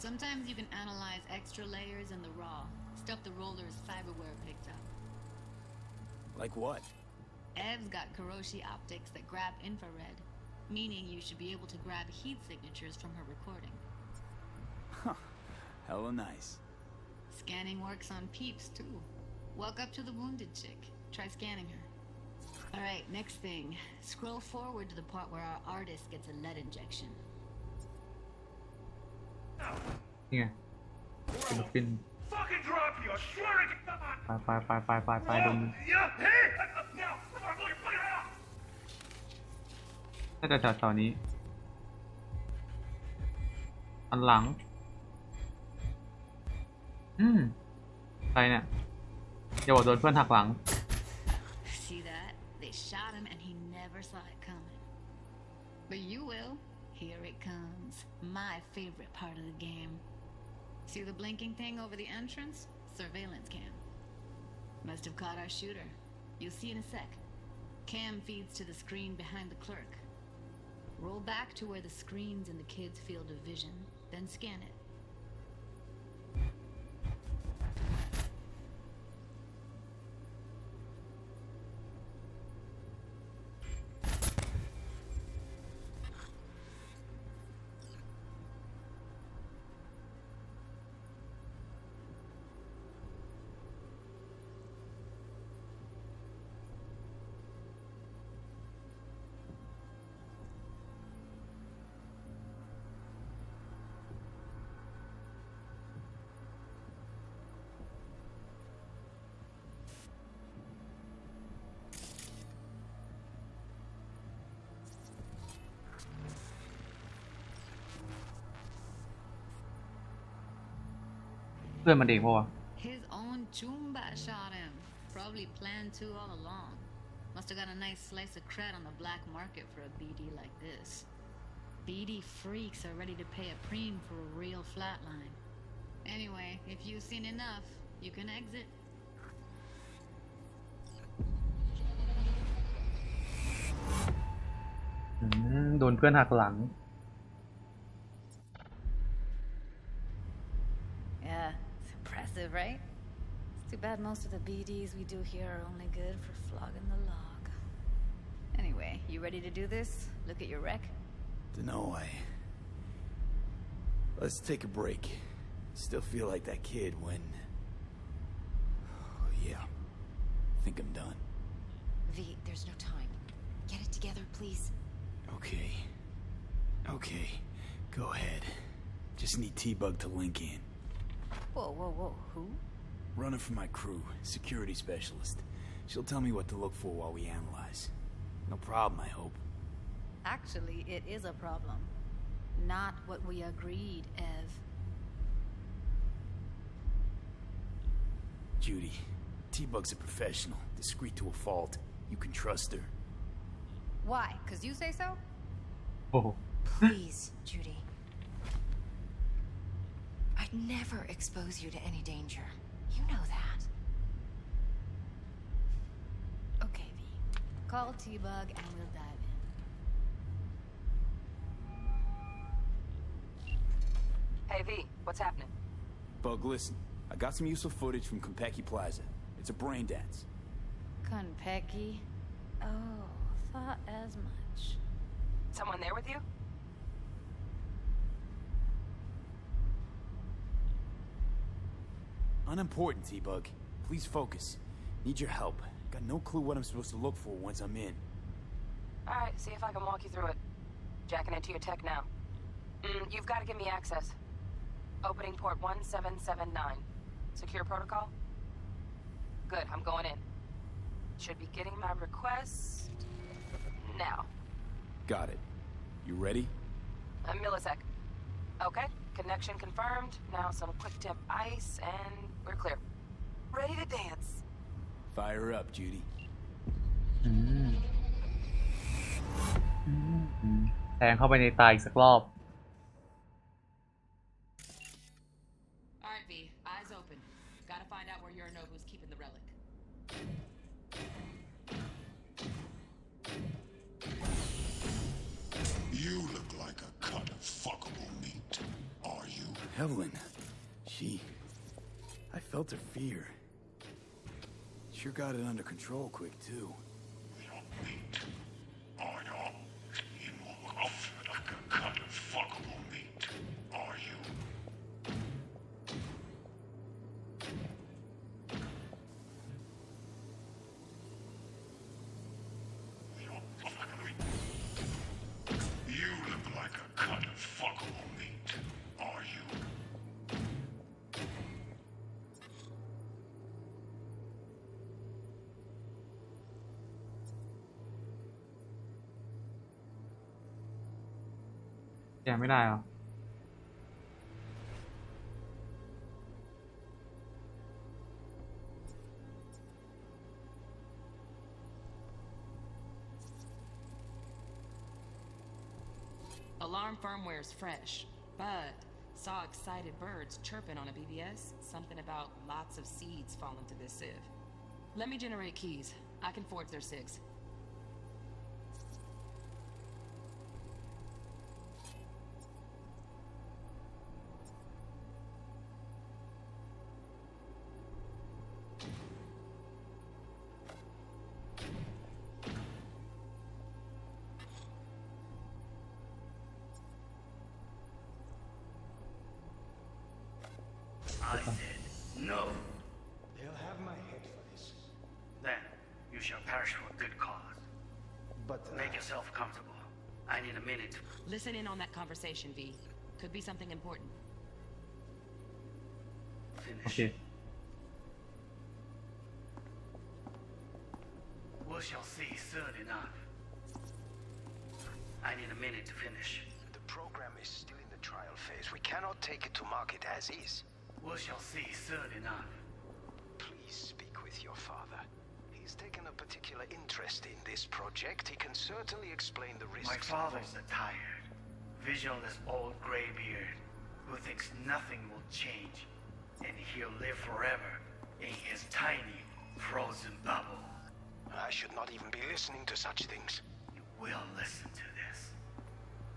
Sometimes you can analyze extra layers in the raw, stuff the roller's cyberware picked up. Like what? Ev's got Kuroshi optics that grab infrared, meaning you should be able to grab heat signatures from her recording. Huh. Hella nice. Scanning works on peeps too. Walk up to the wounded chick. Try scanning her. Alright, next thing. Scroll forward to the part where our artist gets a lead injection. นี่ไงฟิลิปปินส์ Fucking drop you, I swear to God! ไปโดน Yeah, hey! Now, fucking hell! ถ้าจะจัดแถวนี้ อันหลัง ใครเนี่ยอย่าบอกโดนเพื่อนหักหลัง See that? They shot him and he never saw it coming. But you will. Here it comes. My favorite part of the game. See the blinking thing over the entrance? Surveillance cam. Must have caught our shooter. You'll see in a sec. Cam feeds to the screen behind the clerk. Roll back to where the screen's in the kid's field of vision, then scan it. เพื่อนมันเองปะวะ His own Chumba shot him. Probably planned to all along. Must have got a nice slice of cred on the black market for a BD like this. BD freaks are ready to pay a preem for a real flatline. Anyway, if you've seen enough, you can exit. โดนเพื่อนหักหลัง Yeah, it's impressive, right? It's too bad most of the BDs we do here are only good for flogging the log. Anyway, you ready to do this? Look at your rec? Dunno, Let's take a break. Still feel like that kid when... Oh, yeah. I think I'm done. V, there's no time. Get it together, please. Okay. Okay. Go ahead. Just need T-Bug to link in. Whoa. Who? Running for my crew. Security specialist. She'll tell me what to look for while we analyze. No problem, I hope. Actually, it is a problem. Not what we agreed, Ev. Judy, T-Bug's a professional, discreet to a fault. You can trust her. Why? 'Cause you say so? โอ้โห Please, Judy. I'd never expose you to any danger. You know that. Okay, V. Call T-Bug and we'll dive in. Hey, V, what's happening? Bug, listen. I got some useful footage from Konpeki Plaza. It's a brain dance. Konpeki? Oh, thought as much. Someone there with you? Unimportant, T-Bug. Please focus. Need your help. Got no clue what I'm supposed to look for once I'm in. Alright, see if I can walk you through it. Jacking into your tech now. You've got to give me access. Opening port 1779. Secure protocol? Good, I'm going in. Should be getting my request now. Got it. You ready? A millisec. Okay, connection confirmed. Now some quick tip ice and we're clear. Ready to dance. Fire her up, Judy. แทงเข้าไปในตาอีกสักรอบ Alright, V, eyes open. Gotta find out where Yorinobu's keeping the relic. You look like a cut of fuckable meat, are you? Evelyn. I felt her fear. Sure got it under control quick, too. Your meat, are you? You look like a cut of fuckable meat, are you? You look like a cut of fuckable meat, are you? แกไม่ได้เหรอ Alarm firmware's fresh, but saw excited birds chirping on a BBS. Something about lots of seeds falling to this sieve. Let me generate keys. I can forge their SIGs. I said no. They'll have my head for this. Then you shall perish for a good cause. But make yourself comfortable. I need a minute. Listen in on that conversation, V. Could be something important. โอเค We shall see soon enough. I need a minute to finish. The program is still in the trial phase. We cannot take it to market as is. We shall see soon enough. Please speak with your father. He's taken a particular interest in this project. He can certainly explain the risks. My father's a tired, visionless old graybeard who thinks nothing will change, and he'll live forever in his tiny, frozen bubble. I should not even be listening to such things. You will listen to this.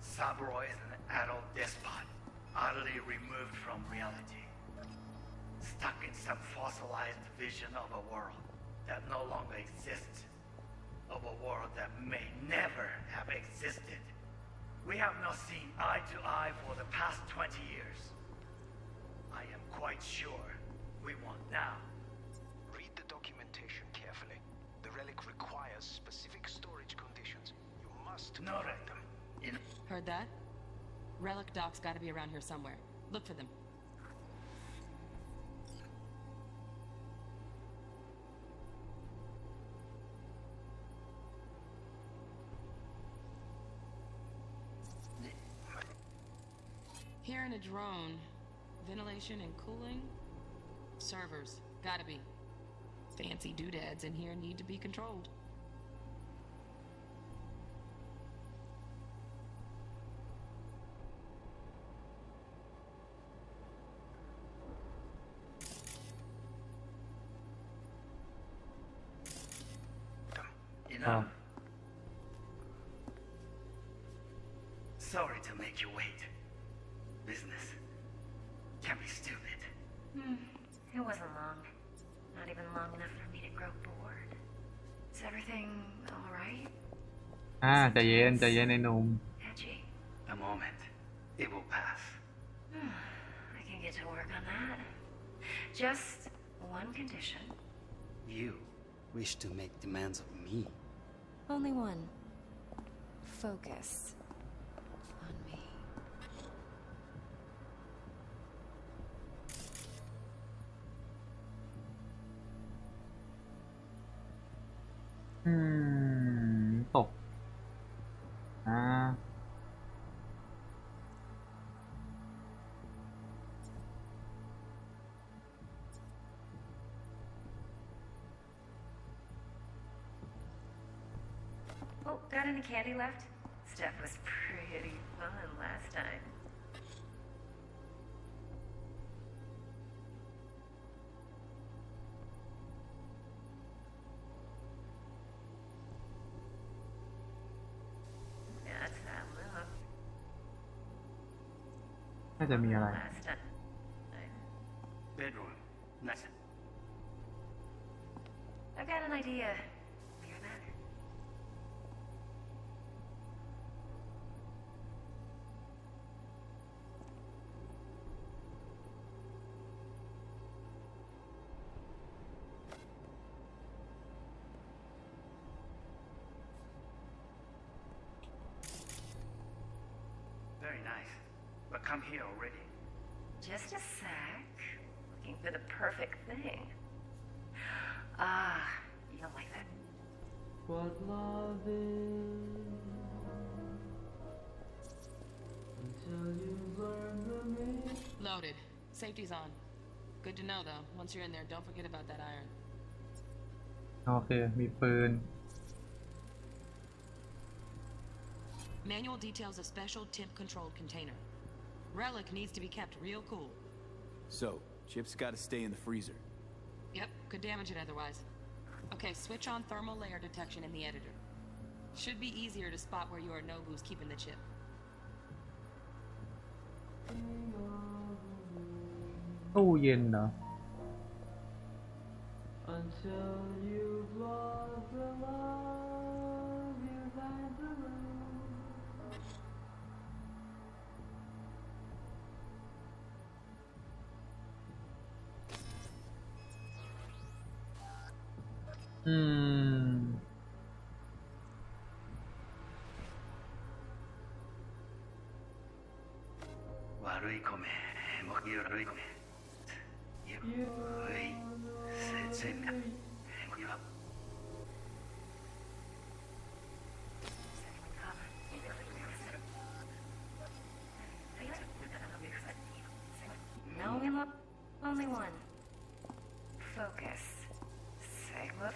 Saburo is an adult despot, utterly removed from reality, stuck in some fossilized vision of a world that no longer exists, of a world that may never have existed. We have not seen eye to eye for the past 20 years. I am quite sure we won't now. Read the documentation carefully. The relic requires specific storage conditions. You must provide them. Heard that? Relic docs gotta be around here somewhere. Look for them. Hearing a drone. Ventilation and cooling? Servers. Gotta be. Fancy doodads in here need to be controlled. Enough. Sorry to make you wait. Business can be stupid. It wasn't long. Not even long enough for me to grow bored. Is everything alright? ใจเย็นใจเย็นไอ้หนุ่ม Edgy. A moment. It will pass. I can get to work on that. Just one condition. You wish to make demands of me. Only one. Focus on me. Hmm. ตกOh, got any candy left? Stuff was pretty fun last time. That's that look. น่าจะมีอะไร Last time. Bedroom. Nice. I've got an idea. Hear that? Very nice. But come here already. Just a sec. Looking for the perfect thing. Ah, you'll like that. What love is until you learn the meaning. Loaded. Safety's on. Good to know though. Once you're in there, don't forget about that iron. โอเคมีปืน Manual details a special temp-controlled container. Relic needs to be kept real cool. So, chips gotta stay in the freezer. Yep, could damage it otherwise. Okay, switch on thermal layer detection in the editor. Should be easier to spot where your Nobu's keeping the chip. Oh, ตู้เย็นเหรอ Until you've lost the love you've had to lose. อืม 悪い米もう悪い米ゆっくりせんがもう今 No, only one. Focus. Say what?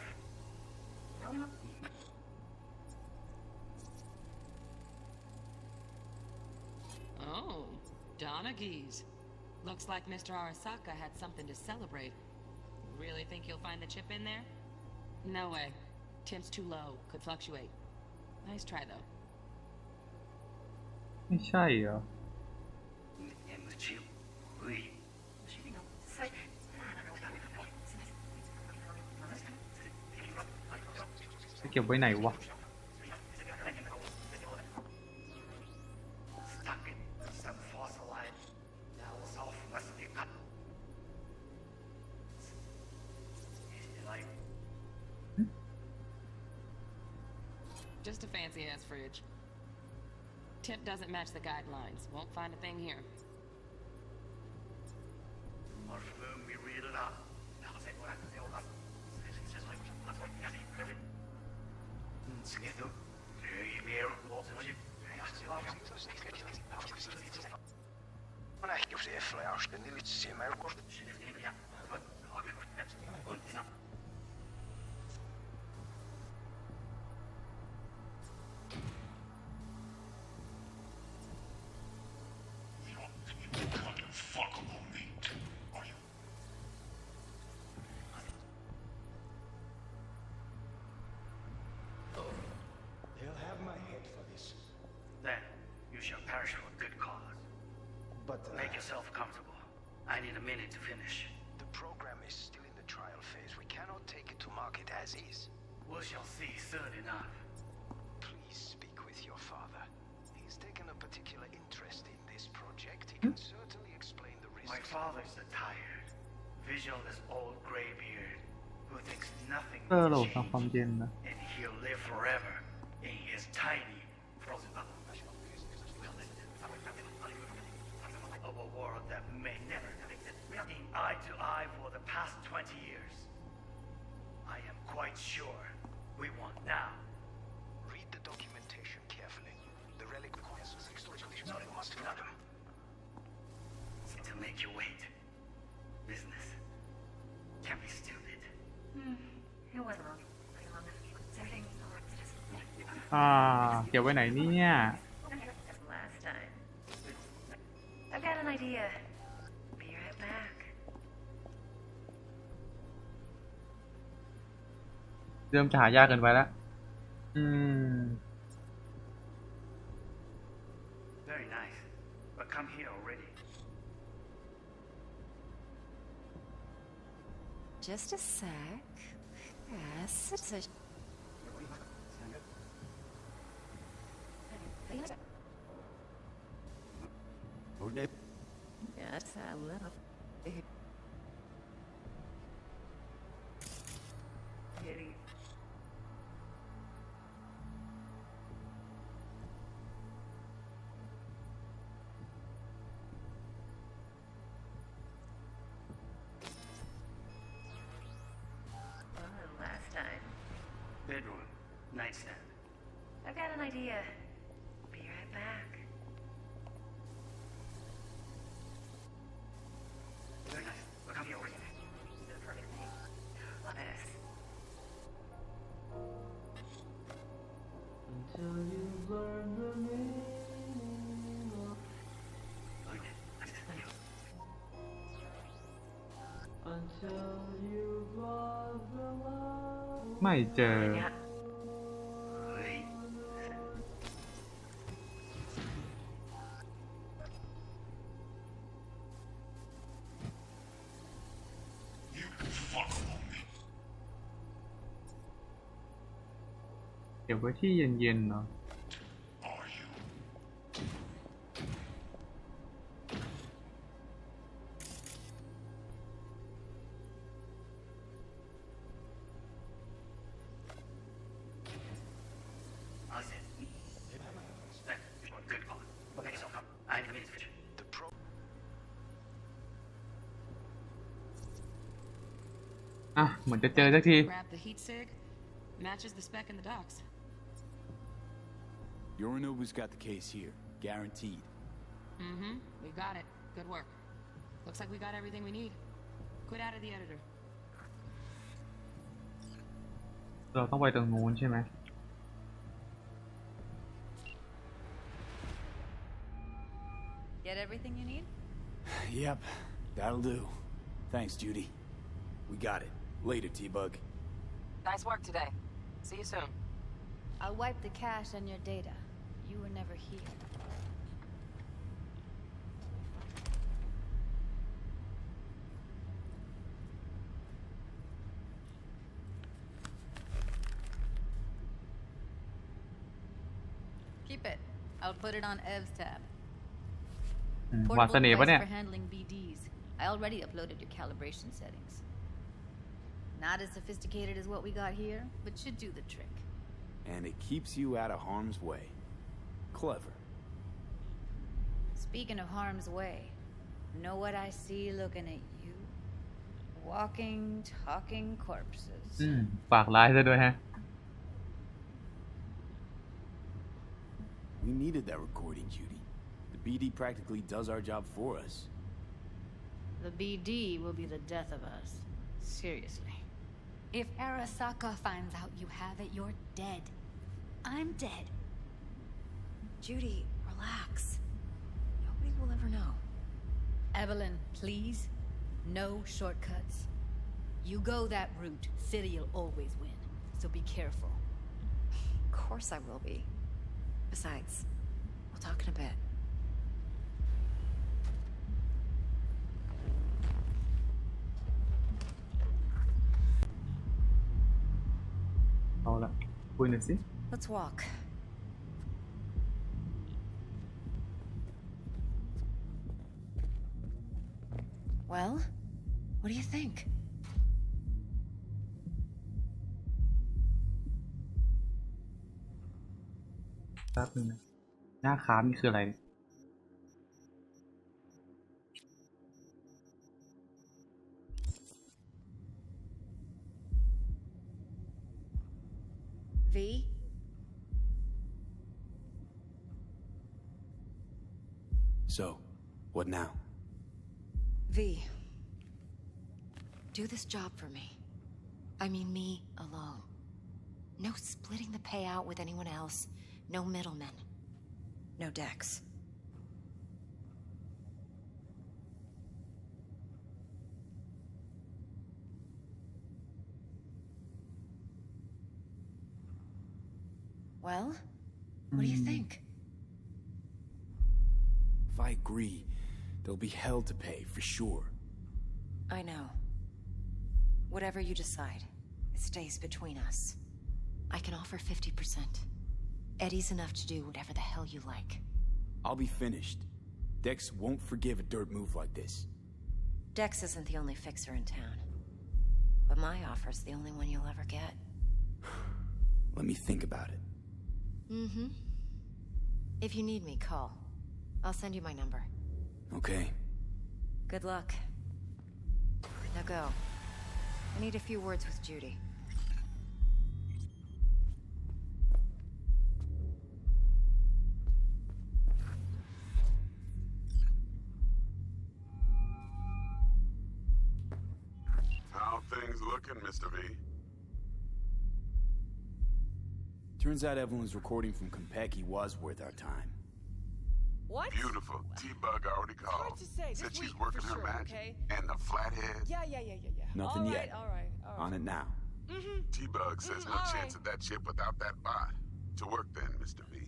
Oh, Donaghy's. Looks like Mr. Arasaka had something to celebrate. Really think you'll find the chip in there? No way. Temp's too low. Could fluctuate. Nice try, though. ไม่ใช่เหรอ จะเก็บไว้ไหนวะ Stuck in some fossilized self must be cut. Like Just a fancy-ass fridge. Tip doesn't match the guidelines. Won't find a thing here. They'll have my head for this. Then you shall perish for a good cause. But Make yourself comfortable. I need a minute to finish. the program is still in the trial phase. We cannot take it to market as is. We shall see soon enough. Please speak with your father. He's taken a particular interest in this project. He can certainly explain the risks. My father's a tired, visionless old graybeard who thinks nothing เออโหล will ทำความ change, เย็นนะ and he'll live forever in his tiny, frozen bubble of a world that may never have existed eye to eye for the past 20 years. I am quite sure we want now. Read the documentation carefully. The relic requires must them. To make you wait. Business can be stupid. It wasn't long. Everything เก็บไว้ไหนเนี่ย last time. I've got an idea. Be right back. เริ่มจะหายากเกินไปแล้ว Very nice. But come here already. Just a sec. Yes, it's a... Yes, I will. Last time. Bedroom. Nightstand. I've got an idea. Be right back. Very nice. But come here already. The perfect thing. Love this. Until you've learned the meaning of Until you've lost the love ไม่เจอ เก็บไว้ที่เย็นๆเนาะ Very อ่ะเหมือนจะเจอสักที Grab the heat sig. Matches the spec in the docks. Yorinobu's got the case here, guaranteed. Mm-hmm. We got it. Good work. Looks like we got everything we need. Quit out of the editor. เราต้องไปตรงนู้นใช่ไหม Get everything you need? Yep, that'll do. Thanks, Judy. We got it. Later, T-Bug. Nice work today. See you soon. I'll wipe the cache on your data. You were never here. Keep it. I'll put it on Ev's tab. วาดเสน่ห์ปะเนี่ย For handling BDs. I already uploaded your calibration settings. Not as sophisticated as what we got here, but should do the trick. And it keeps you out of harm's way. Clever. Speaking of harm's way, know what I see looking at you? Walking, talking corpses. ปากร้ายซะด้วยฮะ We needed that recording, Judy. The BD practically does our job for us. The BD will be the death of us. Seriously. If Arasaka finds out you have it, you're dead. I'm dead. Judy, relax. Nobody will ever know. Evelyn, please. No shortcuts. You go that route, City'll always win. So be careful. Of course I will be. Besides, we'll talk in a bit. เอาละคุยหน่อยสิ Let's walk. Well, what do you think? แป๊บนึงนะหน้าค้างนี่คืออะไร V? So, what now? V. Do this job for me. I mean me alone. No splitting the payout with anyone else. No middlemen. No decks. Well, what do you think? If I agree, there'll be hell to pay, for sure. I know. Whatever you decide, it stays between us. I can offer 50%. Eddie's enough to do whatever the hell you like. I'll be finished. Dex won't forgive a dirt move like this. Dex isn't the only fixer in town. But my offer's the only one you'll ever get. Let me think about it. Mm-hmm. If you need me, call. I'll send you my number. Okay. Good luck. Now go. I need a few words with Judy. How things looking, Mr. V? Turns out Evelyn's recording from Konpeki was worth our time. What? Beautiful. T-Bug already called. Hard to say. Said This she's week, working for her sure, magic. okay? And the flathead. Yeah. Nothing all yet. All right. On it now. Mm-hmm. T-Bug says no all chance right. of that ship without that bot. To work then, Mr. V.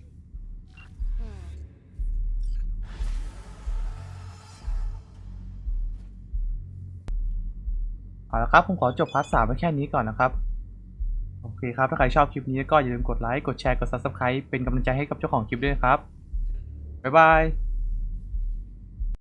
เอาละครับผมขอจบพาร์ท 3ไว้แค่นี้ก่อนนะครับโอเคครับถ้าใครชอบคลิปนี้ก็อย่าลืมกดไลค์กดแชร์กด Subscribe เป็นกำลังใจให้กับเจ้าของคลิปด้วยนะครับบ๊ายบาย